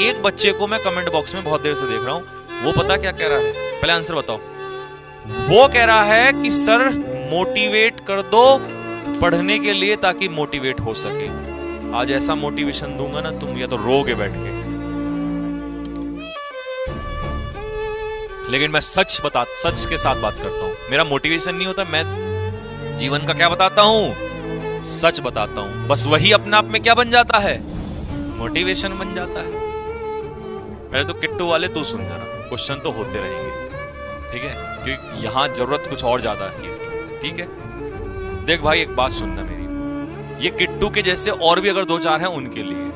एक बच्चे को मैं कमेंट बॉक्स में बहुत देर से देख रहा हूं, वो पता क्या कह रहा है, पहले आंसर बताओ। वो कह रहा है कि सर मोटिवेट कर दो पढ़ने के लिए ताकि मोटिवेट हो सके। आज ऐसा मोटिवेशन दूंगा ना, तुम या तो रोगे बैठ के। लेकिन मैं सच के साथ बात करता हूं। मेरा मोटिवेशन नहीं होता, मैं जीवन का क्या बताता हूं, सच बताता हूं। बस वही अपने आप में क्या बन जाता है, मोटिवेशन बन जाता है। पहले तो किट्टू वाले तू सुन जरा, क्वेश्चन तो होते रहेंगे, ठीक है, क्योंकि यहां जरूरत कुछ और ज्यादा है चीज की, ठीक है। देख भाई एक बात सुनना मेरी, ये किट्टू के जैसे और भी अगर दो चार हैं उनके लिए,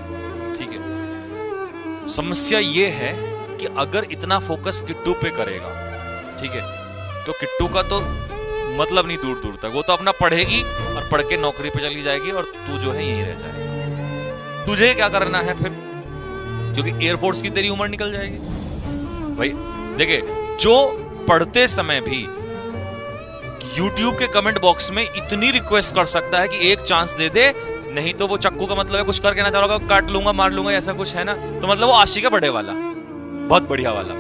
ठीक है। समस्या ये है कि अगर इतना फोकस किट्टू पे करेगा, ठीक है, तो किट्टू का तो मतलब नहीं दूर दूर तक। वो तो अपना पढ़ेगी और पढ़ के नौकरी पे चली जाएगी और तू जो है यहीं रह जाएगा। तुझे क्या करना है फिर, क्योंकि एयरफोर्स की तेरी उम्र निकल जाएगी। भाई देखे, जो पढ़ते समय भी YouTube के कमेंट बॉक्स में इतनी रिक्वेस्ट कर सकता है कि एक चांस दे दे, नहीं तो वो चक्कू का मतलब है कुछ करके ना चलोगा, काट लूंगा मार लूंगा, ऐसा कुछ है ना, तो मतलब वो आशिक है बड़े वाला, बहुत बढ़िया वाला।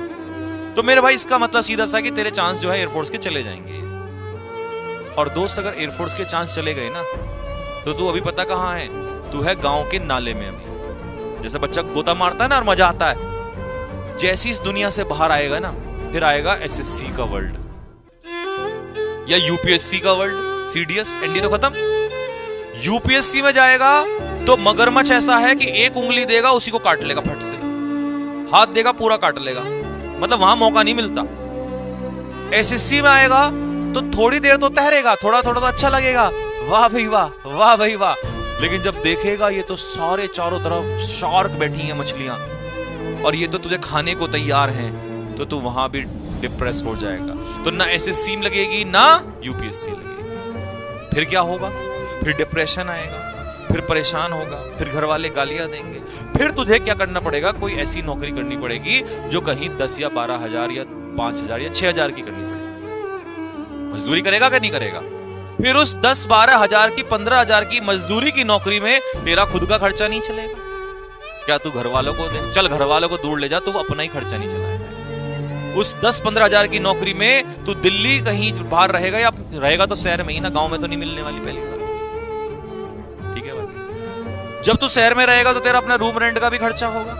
तो मेरे भाई इसका मतलब सीधा सा कि तेरे चांस जो है एयरफोर्स के चले जाएंगे। और दोस्त अगर एयरफोर्स के चांस चले गए ना, तो तू अभी पता कहां है, तू है गांव के नाले में। अभी जैसे बच्चा गोता मारता है ना और मजा आता है, जैसी इस दुनिया से बाहर आएगा ना, फिर आएगा एसएससी का वर्ल्ड या यूपीएससी का वर्ल्ड। सीडीएस एनडी तो खत्म, यूपीएससी में जाएगा तो मगरमच्छ ऐसा है कि एक उंगली देगा उसी को काट लेगा, फट से हाथ देगा पूरा काट लेगा, मतलब वहां मौका नहीं मिलता। एसएससी में आएगा तो थोड़ी देर तो तैरेगा, थोड़ा थोड़ा तो अच्छा लगेगा, वाह भाई वाह, वाह भाई वाह। लेकिन जब देखेगा ये तो सारे चारों तरफ शार्क बैठी हैं मछलियां और ये तो तुझे खाने को तैयार हैं, तो तू वहां भी डिप्रेस हो जाएगा। तो ना एसएससी में लगेगी ना यूपीएससी लगेगी। फिर क्या होगा, फिर डिप्रेशन आएगा, फिर परेशान होगा, फिर घर वाले गालियां देंगे। फिर तुझे क्या करना पड़ेगा, कोई ऐसी नौकरी करनी पड़ेगी जो कहीं 10 या 12,000 या 5,000 या 6,000 की करनी पड़ेगी। मजदूरी करेगा कि नहीं करेगा। फिर उस 10-12 हजार की 15 हजार की मजदूरी की नौकरी में तेरा खुद का खर्चा नहीं चलेगा। क्या तू घर वालों को दे, चल घर वालों को दूर ले जा, तू अपना ही खर्चा नहीं चलाएगा। उस 10-15 हजार की नौकरी में तू दिल्ली कहीं बाहर रहेगा या रहेगा तो शहर में ही ना, गांव में तो नहीं मिलने वाली पहली बात, ठीक है भाई। जब तू शहर में रहेगा तो तेरा अपना रूम रेंट का भी खर्चा होगा,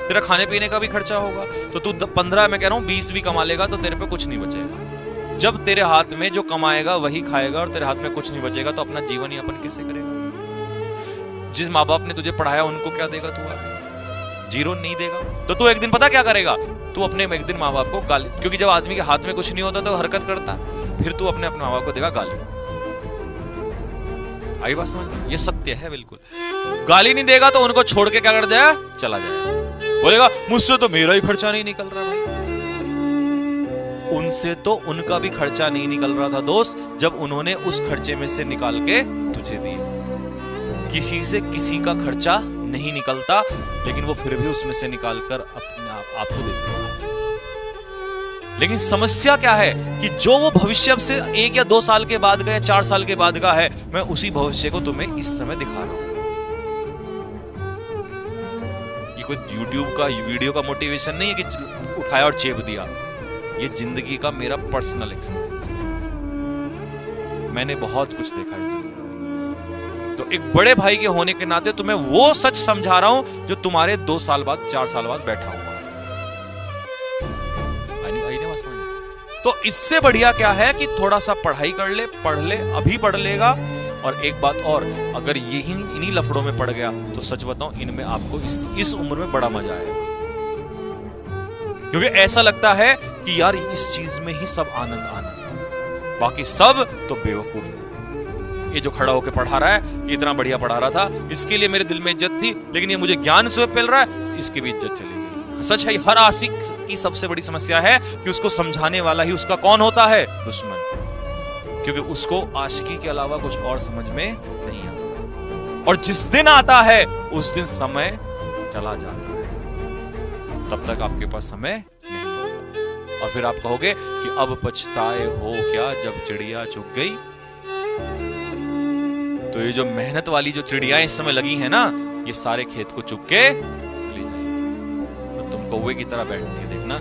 तेरा खाने पीने का भी खर्चा होगा। तो तू 15, मैं कह रहा हूं 20 भी कमा लेगा तो तेरे पे कुछ नहीं बचेगा। जब तेरे हाथ में जो कमाएगा वही खाएगा और तेरे हाथ में कुछ नहीं बचेगा, तो अपना जीवन यापन कैसे करेगा। जिस माँ बाप ने तुझे पढ़ाया उनको क्या देगा तू आगे, जीरो नहीं देगा। तो तू एक दिन पता क्या करेगा, तू अपने एक दिन माँ बाप को गाली, क्योंकि जब आदमी के हाथ में कुछ नहीं होता तो हरकत करता, फिर तू अपने माँ बाप को देगा गाली। आई बात समझ में, ये सत्य है बिल्कुल। गाली नहीं देगा तो उनको छोड़ के क्या कर जाएगा, चला जाएगा, बोलेगा मुझसे तो मेरा ही खर्चा नहीं निकल रहा। भाई उनसे तो उनका भी खर्चा नहीं निकल रहा था दोस्त, जब उन्होंने उस खर्चे में से निकाल के तुझे दिए। किसी से किसी का खर्चा नहीं निकलता, लेकिन वो फिर भी उसमें से निकालकर अपने आपको देता है। लेकिन समस्या क्या है कि जो वो भविष्य से 1 या 2 साल के बाद का या 4 साल के बाद का है, मैं उसी भविष्य को तुम्हें इस समय दिखा रहा हूं। ये कोई YouTube का वीडियो का मोटिवेशन नहीं है कि उठाया और चेप दिया। ये जिंदगी का मेरा पर्सनल एक्सपीरियंस है। मैंने बहुत कुछ देखा इस जिंदगी में, तो एक बड़े भाई के होने के नाते तुम्हें वो सच समझा रहा हूं जो तुम्हारे 2 साल बाद 4 साल बाद बैठा हुआ है। तो इससे बढ़िया क्या है कि थोड़ा सा पढ़ाई कर ले, पढ़ ले, अभी पढ़ लेगा। और एक बात और, अगर यही इन्हीं लफड़ों में पड़ गया तो सच बताऊं, इनमें आपको इस उम्र में बड़ा मजा आएगा, क्योंकि ऐसा लगता है कि यार इस चीज में ही सब आनंद, बाकी सब तो बेवकूफ है। ये जो खड़ा होकर पढ़ा रहा है, ये इतना बढ़िया पढ़ा रहा था, इसके लिए मेरे दिल में इज्जत थी, लेकिन ये मुझे ज्ञान से मिल रहा है, इसकी भी इज्जत चली गई। सच है, हर आशिक की सबसे बड़ी समस्या है कि उसको समझाने वाला ही उसका कौन होता है, दुश्मन, क्योंकि उसको आशिकी के अलावा कुछ और समझ में नहीं आता। और जिस दिन आता है उस दिन समय चला जाता है, तब तक आपके पास समय नहीं होता। और फिर आप कहोगे कि अब पछताए हो क्या जब चिड़िया चुग गई। तो ये जो मेहनत वाली जो चिड़िया इस समय लगी है ना, ये सारे खेत को चुग के चली जाएगी। कौवे की तरह बैठती है, देखना